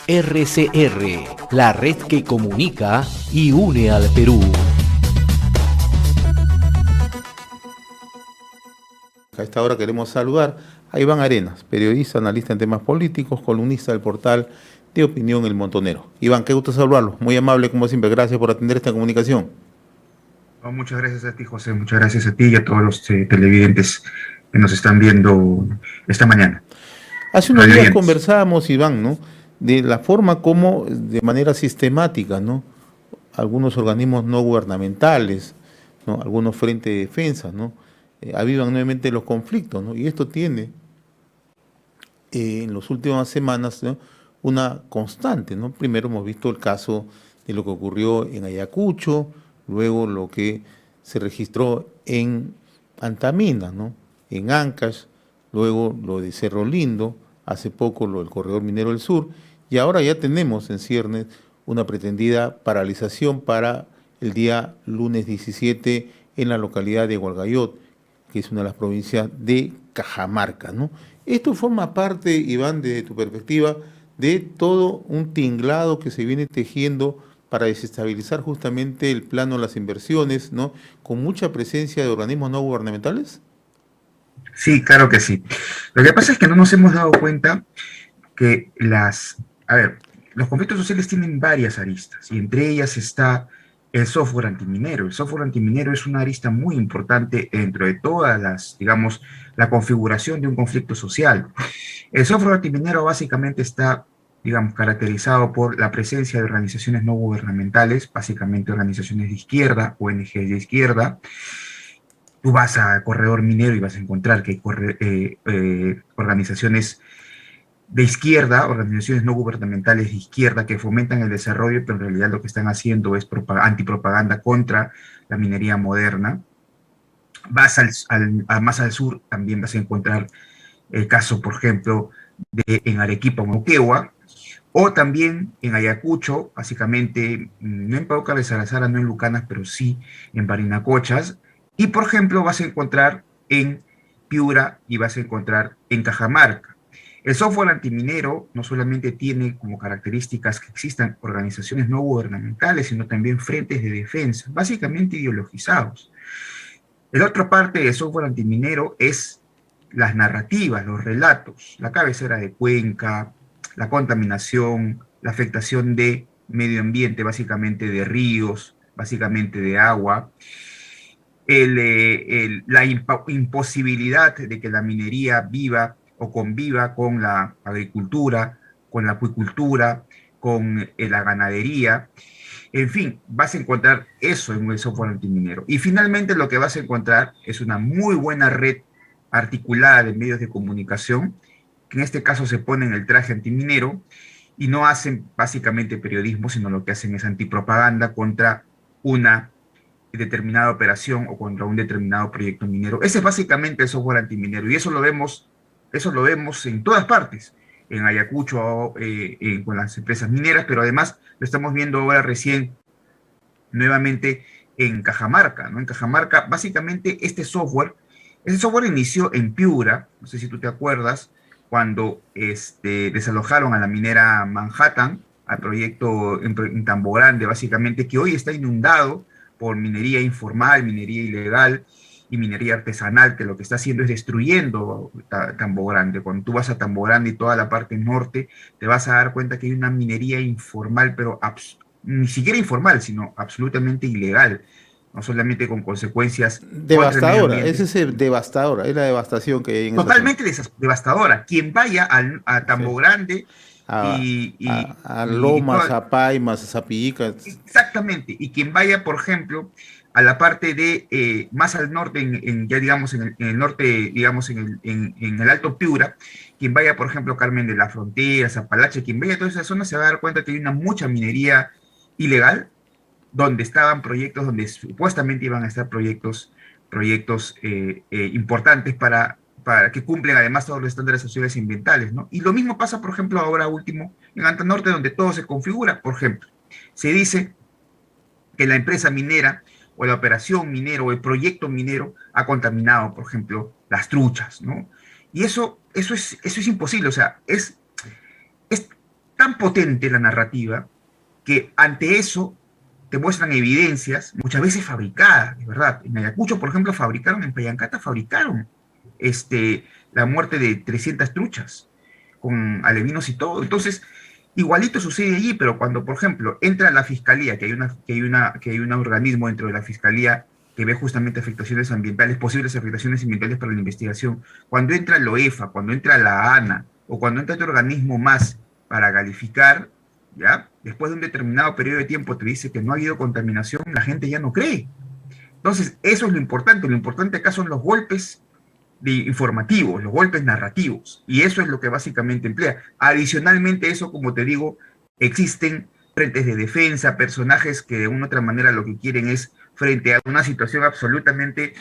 RCR, la red que comunica y une al Perú. A esta hora queremos saludar a Iván Arenas, periodista, analista en temas políticos, columnista del portal de opinión El Montonero. Iván, qué gusto saludarlo. Muy amable como siempre. Gracias por atender esta comunicación. No, muchas gracias a ti, José. Muchas gracias a ti y a todos los televidentes que nos están viendo esta mañana. Hace unos días conversábamos, Iván, ¿no?, de la forma como de manera sistemática, ¿no?, algunos organismos no gubernamentales, ¿no?, algunos frentes de defensa, ¿no?, avivan nuevamente los conflictos, ¿no? Y esto tiene en las últimas semanas, ¿no?, una constante, ¿no? Primero hemos visto el caso de lo que ocurrió en Ayacucho, luego lo que se registró en Antamina, ¿no?, en Ancash, luego lo de Cerro Lindo, hace poco lo del Corredor Minero del Sur, y ahora ya tenemos en ciernes una pretendida paralización para el día lunes 17 en la localidad de Hualgayoc, que es una de las provincias de Cajamarca, ¿no? Esto forma parte, Iván, desde tu perspectiva, de todo un tinglado que se viene tejiendo para desestabilizar justamente el plano de las inversiones, ¿no?, con mucha presencia de organismos no gubernamentales. Sí, claro que sí. Lo que pasa es que no nos hemos dado cuenta que los conflictos sociales tienen varias aristas y entre ellas está el software antiminero. El software antiminero es una arista muy importante dentro de todas las, digamos, la configuración de un conflicto social. El software antiminero básicamente está, digamos, caracterizado por la presencia de organizaciones no gubernamentales, básicamente organizaciones de izquierda, ONGs de izquierda. Tú vas a Corredor Minero y vas a encontrar que hay organizaciones de izquierda, organizaciones no gubernamentales de izquierda que fomentan el desarrollo, pero en realidad lo que están haciendo es antipropaganda contra la minería moderna. Vas más al sur, también vas a encontrar el caso, por ejemplo, en Arequipa, Moquegua, o también en Ayacucho, básicamente, no en Pauca de Salazar, no en Lucanas, pero sí en Barinacochas. Y, por ejemplo, vas a encontrar en Piura y vas a encontrar en Cajamarca. El software antiminero no solamente tiene como características que existan organizaciones no gubernamentales, sino también frentes de defensa, básicamente ideologizados. La otra parte del software antiminero es las narrativas, los relatos, la cabecera de cuenca, la contaminación, la afectación de medio ambiente, básicamente de ríos, básicamente de agua, la imposibilidad de que la minería viva o conviva con la agricultura, con la acuicultura, con la ganadería. En fin, vas a encontrar eso en el software antiminero. Y finalmente lo que vas a encontrar es una muy buena red articulada de medios de comunicación, que en este caso se ponen el traje antiminero y no hacen básicamente periodismo, sino lo que hacen es antipropaganda contra una determinada operación o contra un determinado proyecto minero. Ese es básicamente el software antiminero y eso lo vemos en todas partes, en Ayacucho, con las empresas mineras, pero además lo estamos viendo ahora recién nuevamente en Cajamarca, ¿no? En Cajamarca, básicamente este software inició en Piura, no sé si tú te acuerdas, cuando desalojaron a la minera Manhattan, al proyecto en Tambo Grande, básicamente, que hoy está inundado por minería informal, minería ilegal y minería artesanal, que lo que está haciendo es destruyendo Tambo Grande. Cuando tú vas a Tambo Grande y toda la parte norte, te vas a dar cuenta que hay una minería informal, pero ni siquiera informal, sino absolutamente ilegal, no solamente con consecuencias contra el medio Devastadora, ambiente. ese es devastadora, es la devastación que hay en esa zona. Totalmente devastadora. Quien vaya a Tambo Sí. Grande A, y, y, a y Lomas, toda, a Paimas, a Zapillica. exactamente, y quien vaya, por ejemplo, a la parte de más al norte, ya digamos en el norte, digamos en el Alto Piura, quien vaya, por ejemplo, Carmen de la Frontera, Zapalache, quien vaya a toda esa zona se va a dar cuenta que hay una mucha minería ilegal, donde estaban proyectos, donde supuestamente iban a estar proyectos importantes para que cumplen además todos los estándares sociales y ambientales, ¿no? Y lo mismo pasa, por ejemplo, ahora último en Antanorte, donde todo se configura. Por ejemplo, se dice que la empresa minera o la operación minera o el proyecto minero ha contaminado, por ejemplo, las truchas, ¿no? Y eso es imposible, o sea, es tan potente la narrativa que ante eso te muestran evidencias, muchas veces fabricadas, de verdad. En Ayacucho, por ejemplo, en Pallancata fabricaron la muerte de 300 truchas, con alevinos y todo. Entonces, igualito sucede allí, pero cuando, por ejemplo, entra la fiscalía, que hay un organismo dentro de la fiscalía que ve justamente afectaciones ambientales, posibles afectaciones ambientales para la investigación, cuando entra la OEFA, cuando entra la ANA, o cuando entra otro organismo más para calificar, ¿ya? Después de un determinado periodo de tiempo te dice que no ha habido contaminación, la gente ya no cree. Entonces, eso es lo importante acá son los golpes informativos, los golpes narrativos, y eso es lo que básicamente emplea. Adicionalmente eso, como te digo, existen frentes de defensa, personajes que de una u otra manera lo que quieren es, frente a una situación absolutamente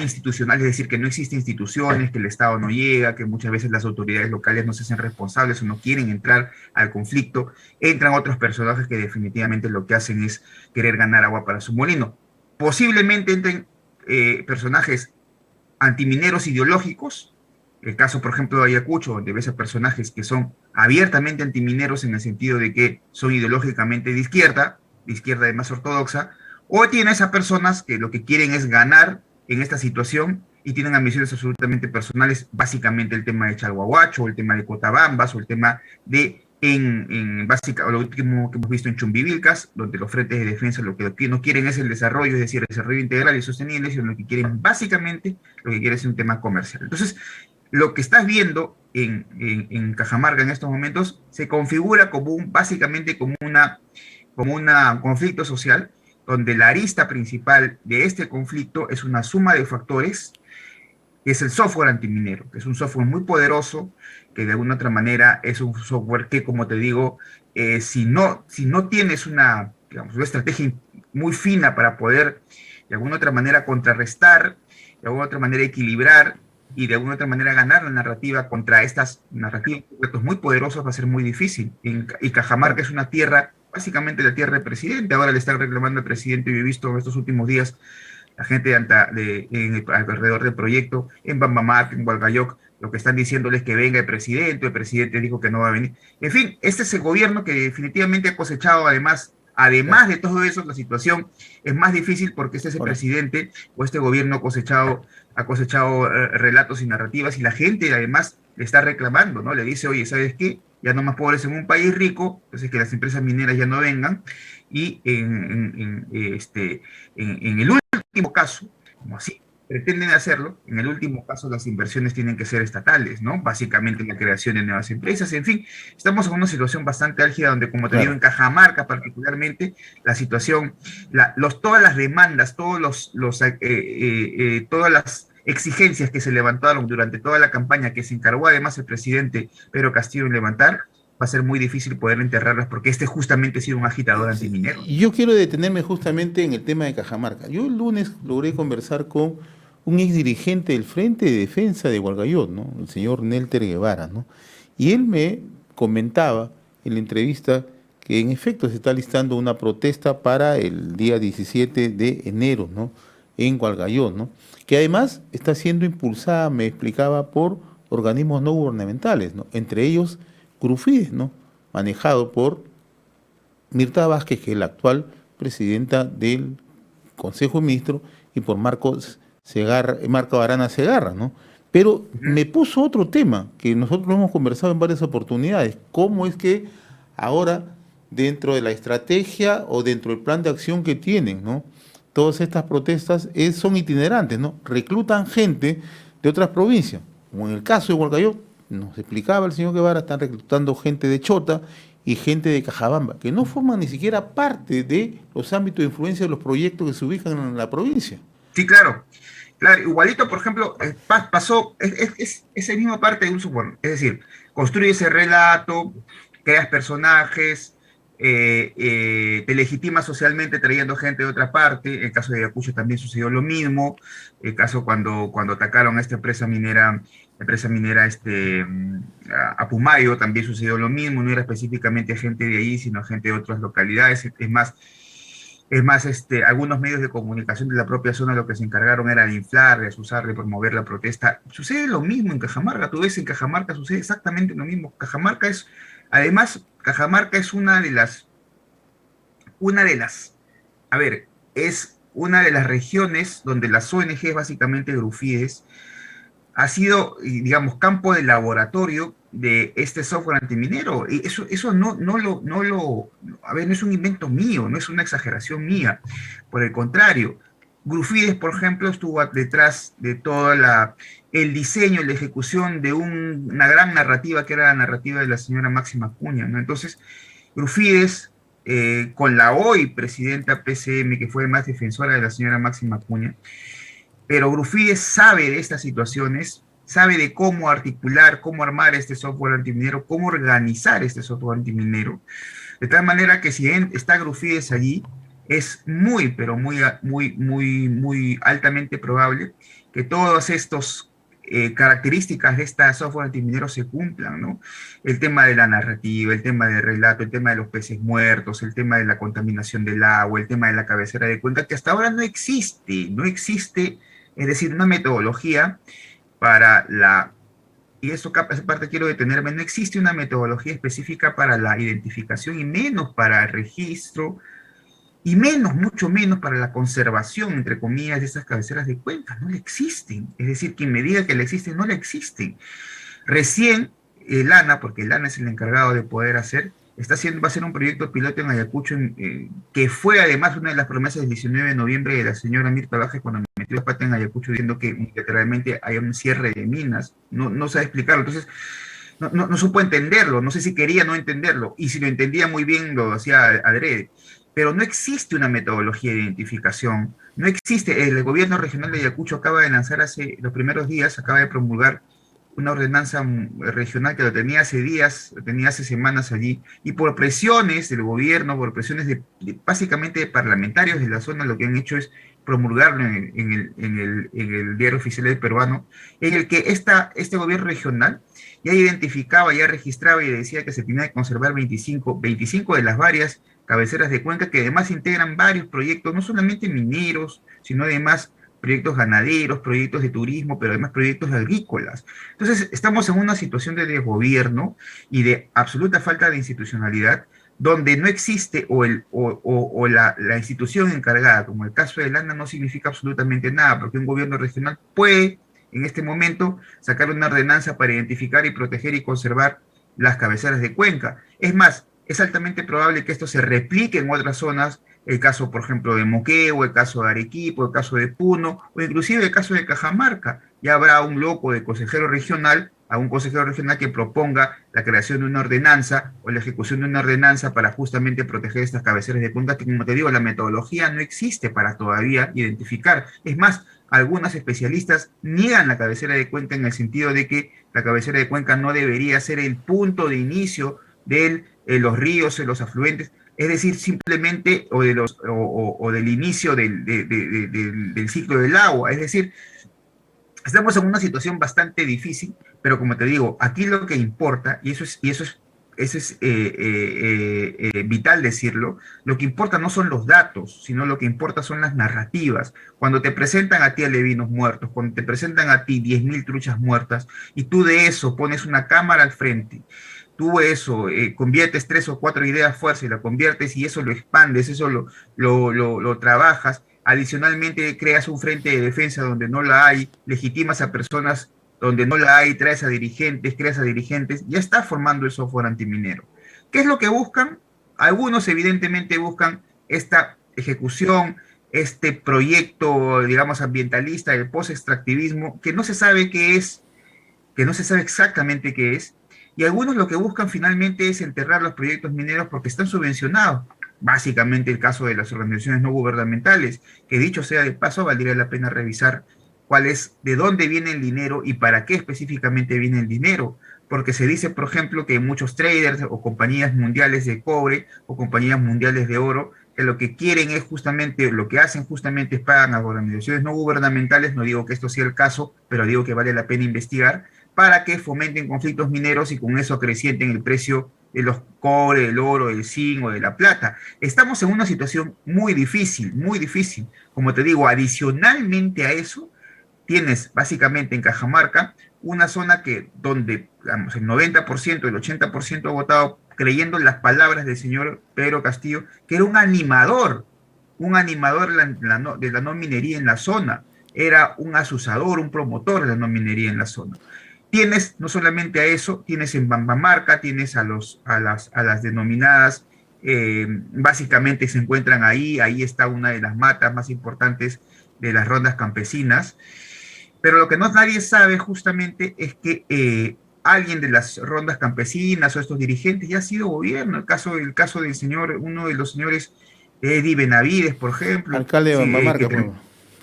institucional, es decir, que no existen instituciones, que el Estado no llega, que muchas veces las autoridades locales no se hacen responsables o no quieren entrar al conflicto, entran otros personajes que definitivamente lo que hacen es querer ganar agua para su molino. Posiblemente entren personajes antimineros ideológicos, el caso, por ejemplo, de Ayacucho, donde ves a personajes que son abiertamente antimineros en el sentido de que son ideológicamente de izquierda más ortodoxa, o tienes a personas que lo que quieren es ganar en esta situación y tienen ambiciones absolutamente personales, básicamente el tema de Chalhuahuacho, o el tema de Cotabambas, o el tema de lo último que hemos visto en Chumbivilcas, donde los frentes de defensa lo que no quieren es el desarrollo, es decir, el desarrollo integral y sostenible, sino lo que quieren básicamente, lo que quieren es un tema comercial. Entonces, lo que estás viendo en Cajamarca en estos momentos se configura básicamente como un conflicto social, donde la arista principal de este conflicto es una suma de factores, que es el software antiminero, que es un software muy poderoso, que de alguna otra manera es un software que, como te digo, si no tienes digamos, una estrategia muy fina para poder de alguna otra manera contrarrestar, de alguna otra manera equilibrar y de alguna otra manera ganar la narrativa contra estas narrativas muy poderosos, va a ser muy difícil. Y Cajamarca es una tierra, básicamente la tierra del presidente. Ahora le están reclamando al presidente, y he visto en estos últimos días la gente alrededor del proyecto, en Bambamarca, en Hualgayoc, lo que están diciéndoles que venga el presidente dijo que no va a venir. En fin, este es el gobierno que definitivamente ha cosechado, además de todo eso, la situación es más difícil porque este es el presidente o este gobierno ha cosechado relatos y narrativas, y la gente además le está reclamando, ¿no? Le dice, oye, ¿sabes qué? Ya no más pobres en un país rico, entonces que las empresas mineras ya no vengan, y en el último caso, como así pretenden hacerlo, en el último caso las inversiones tienen que ser estatales, ¿no? Básicamente la creación de nuevas empresas, en fin, estamos en una situación bastante álgida donde, como te digo, en Cajamarca particularmente, la situación, todas las demandas, todas las exigencias que se levantaron durante toda la campaña, que se encargó además el presidente Pedro Castillo en levantar, va a ser muy difícil poder enterrarlas porque justamente ha sido un agitador antiminero. Y yo quiero detenerme justamente en el tema de Cajamarca. Yo el lunes logré conversar con un ex dirigente del Frente de Defensa de Hualgayoc, ¿no? El señor Nelter Guevara, ¿no? Y él me comentaba en la entrevista que en efecto se está listando una protesta para el día 17 de enero, ¿no? En Hualgayoc, ¿no? Que además está siendo impulsada, me explicaba, por organismos no gubernamentales, ¿no? Entre ellos Grufides, ¿no? Manejado por Mirta Vázquez, que es la actual presidenta del Consejo de Ministros, y por Marco Arana Segarra, ¿no? Pero me puso otro tema, que nosotros lo hemos conversado en varias oportunidades. ¿Cómo es que ahora, dentro de la estrategia o dentro del plan de acción que tienen, ¿no? Todas estas protestas son itinerantes, ¿no? Reclutan gente de otras provincias, como en el caso de Hualgayoc, nos explicaba el señor Guevara, están reclutando gente de Chota y gente de Cajabamba, que no forman ni siquiera parte de los ámbitos de influencia de los proyectos que se ubican en la provincia. Sí, claro. Claro, igualito, por ejemplo, pasó, es esa misma parte de un software. Es decir, construye ese relato, creas personajes, te legitima socialmente trayendo gente de otra parte. En el caso de Ayacucho también sucedió lo mismo. El caso cuando atacaron a esta empresa minera a Pumayo, también sucedió lo mismo. No era específicamente gente de ahí, sino gente de otras localidades. Es más, algunos medios de comunicación de la propia zona lo que se encargaron era de inflar, de asusar, de promover la protesta. Sucede lo mismo en Cajamarca. Tú ves, en Cajamarca sucede exactamente lo mismo. Cajamarca es Además, Cajamarca es a ver, es una de las regiones donde las ONGs, básicamente Grufides, ha sido, digamos, campo de laboratorio de este software antiminero. Y eso a ver, no es un invento mío, no es una exageración mía. Por el contrario, Grufides, por ejemplo, estuvo detrás de el diseño, la ejecución de una gran narrativa que era la narrativa de la señora Máxima Acuña, ¿no? Entonces, Grufides, con la hoy presidenta PCM, que fue más defensora de la señora Máxima Acuña, pero Grufides sabe de estas situaciones, sabe de cómo articular, cómo armar este software antiminero, cómo organizar este software antiminero, de tal manera que si está Grufides allí, es muy, pero muy altamente probable que todas estas características de esta software antiminero se cumplan, ¿no? El tema de la narrativa, el tema del relato, el tema de los peces muertos, el tema de la contaminación del agua, el tema de la cabecera de cuenca, que hasta ahora no existe, es decir, una metodología para y eso, esa parte quiero detenerme, no existe una metodología específica para la identificación y menos para el registro y menos, mucho menos para la conservación, entre comillas, de esas cabeceras de cuencas. No le existen. Es decir, quien me diga que le existen, no le existen. Recién el ANA, porque el ANA es el encargado de poder hacer, va a hacer un proyecto piloto en Ayacucho, que fue además una de las promesas del 19 de noviembre de la señora Mirta Vázquez cuando metió la pata en Ayacucho diciendo que literalmente hay un cierre de minas. No sabe explicarlo. Entonces, no supo entenderlo. No sé si quería no entenderlo. Y si lo entendía muy bien, lo hacía adrede. Pero no existe una metodología de identificación. No existe. El gobierno regional de Ayacucho acaba de lanzar hace los primeros días, acaba de promulgar una ordenanza regional que lo tenía hace días, lo tenía hace semanas allí, y por presiones del gobierno, por presiones básicamente de parlamentarios de la zona, lo que han hecho es promulgarlo en el diario oficial del peruano, en el que este gobierno regional ya identificaba, ya registraba y decía que se tenía que conservar 25 de las varias cabeceras de cuenca, que además integran varios proyectos, no solamente mineros, sino además proyectos ganaderos, proyectos de turismo, pero además proyectos agrícolas. Entonces, estamos en una situación de desgobierno y de absoluta falta de institucionalidad, donde no existe la institución encargada, como el caso de Landa, no significa absolutamente nada, porque un gobierno regional puede, en este momento, sacar una ordenanza para identificar y proteger y conservar las cabeceras de cuenca. Es más, es altamente probable que esto se replique en otras zonas, el caso, por ejemplo, de Moquegua, el caso de Arequipa, el caso de Puno, o inclusive el caso de Cajamarca. Ya habrá un loco de consejero regional, a un consejero regional que proponga la creación de una ordenanza o la ejecución de una ordenanza para justamente proteger estas cabeceras de cuenca, que, como te digo, la metodología no existe para todavía identificar. Es más, algunos especialistas niegan la cabecera de cuenca en el sentido de que la cabecera de cuenca no debería ser el punto de inicio de los ríos, de los afluentes, es decir, simplemente o del inicio del ciclo del agua. Es decir, estamos en una situación bastante difícil, pero como te digo, aquí lo que importa, y eso es vital decirlo, lo que importa no son los datos, sino lo que importa son las narrativas. Cuando te presentan a ti alevinos muertos, cuando te presentan a ti 10.000 truchas muertas, y tú de eso pones una cámara al frente, tú eso, conviertes 3 o 4 ideas fuerza y la conviertes y eso lo expandes, eso lo trabajas, adicionalmente creas un frente de defensa donde no la hay, legitimas a personas donde no la hay, traes a dirigentes, creas a dirigentes, ya está formando el software antiminero. ¿Qué es lo que buscan? Algunos evidentemente buscan esta ejecución, este proyecto, digamos, ambientalista, el post-extractivismo, que no se sabe qué es, que no se sabe exactamente qué es, y algunos lo que buscan finalmente es enterrar los proyectos mineros porque están subvencionados. Básicamente el caso de las organizaciones no gubernamentales, que dicho sea de paso, valdría la pena revisar de dónde viene el dinero y para qué específicamente viene el dinero. Porque se dice, por ejemplo, que muchos traders o compañías mundiales de cobre o compañías mundiales de oro, que lo que quieren es justamente, lo que hacen justamente es pagan a organizaciones no gubernamentales, no digo que esto sea el caso, pero digo que vale la pena investigar, para que fomenten conflictos mineros y con eso acrecienten el precio de los cobre, del oro, del zinc o de la plata. Estamos en una situación muy difícil, muy difícil. Como te digo, adicionalmente a eso, tienes básicamente en Cajamarca una zona donde digamos, el 90%, el 80% ha votado creyendo en las palabras del señor Pedro Castillo, que era un animador de la no minería en la zona, era un asusador, un promotor de la no minería en la zona. Tienes no solamente a eso, tienes en Bambamarca, tienes a las denominadas, básicamente se encuentran ahí está una de las matas más importantes de las rondas campesinas, pero lo que no nadie sabe justamente es que alguien de las rondas campesinas o estos dirigentes ya ha sido gobierno, el caso del señor, uno de los señores Eddie Benavides, por ejemplo, Alcalde de Bambamarca,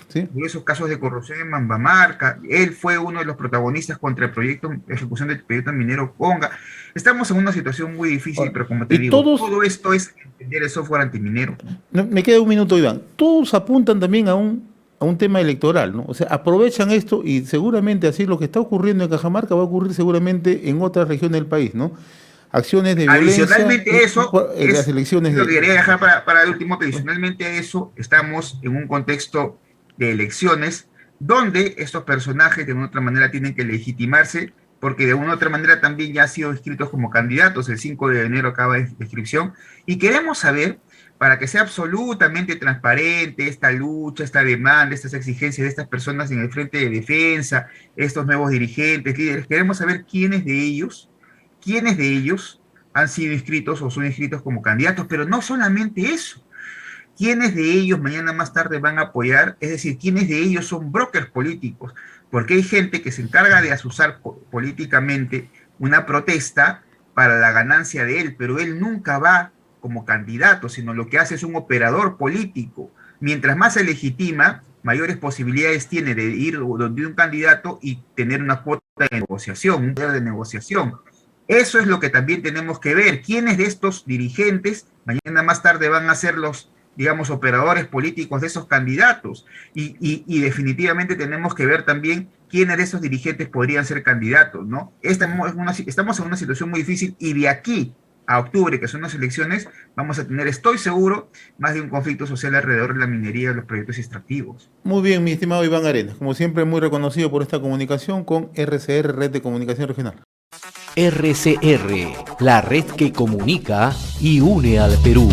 ¿sí? Esos casos de corrupción en Bambamarca, él fue uno de los protagonistas contra el proyecto, ejecución del proyecto minero Conga. Estamos en una situación muy difícil, pero como te digo, todo esto es entender el software antiminero. Me queda un minuto, Iván. Todos apuntan también a un tema electoral, ¿no? O sea, aprovechan esto y seguramente así lo que está ocurriendo en Cajamarca va a ocurrir seguramente en otras regiones del país, ¿no? Acciones de violencia. Adicionalmente eso, las elecciones lo que quería dejar para el último, adicionalmente a eso, estamos en un contexto de elecciones donde estos personajes de una u otra manera tienen que legitimarse, porque de una u otra manera también ya han sido inscritos como candidatos. El 5 de enero acaba la inscripción y queremos saber, para que sea absolutamente transparente esta lucha, esta demanda, estas exigencias de estas personas en el frente de defensa, estos nuevos dirigentes, líderes, queremos saber quiénes de ellos han sido inscritos o son inscritos como candidatos, pero no solamente eso. ¿Quiénes de ellos mañana más tarde van a apoyar? Es decir, ¿quiénes de ellos son brokers políticos? Porque hay gente que se encarga de asusar políticamente una protesta para la ganancia de él, pero él nunca va como candidato, sino lo que hace es un operador político. Mientras más se legitima, mayores posibilidades tiene de ir donde un candidato y tener una cuota de negociación, un poder de negociación. Eso es lo que también tenemos que ver. ¿Quiénes de estos dirigentes mañana más tarde van a ser los, digamos, operadores políticos de esos candidatos? Y definitivamente tenemos que ver también quiénes de esos dirigentes podrían ser candidatos, ¿no? Estamos en una situación muy difícil y de aquí a octubre, que son las elecciones, vamos a tener, estoy seguro, más de un conflicto social alrededor de la minería y los proyectos extractivos. Muy bien, mi estimado Iván Arenas. Como siempre, muy reconocido por esta comunicación con RCR, Red de Comunicación Regional. RCR, la red que comunica y une al Perú.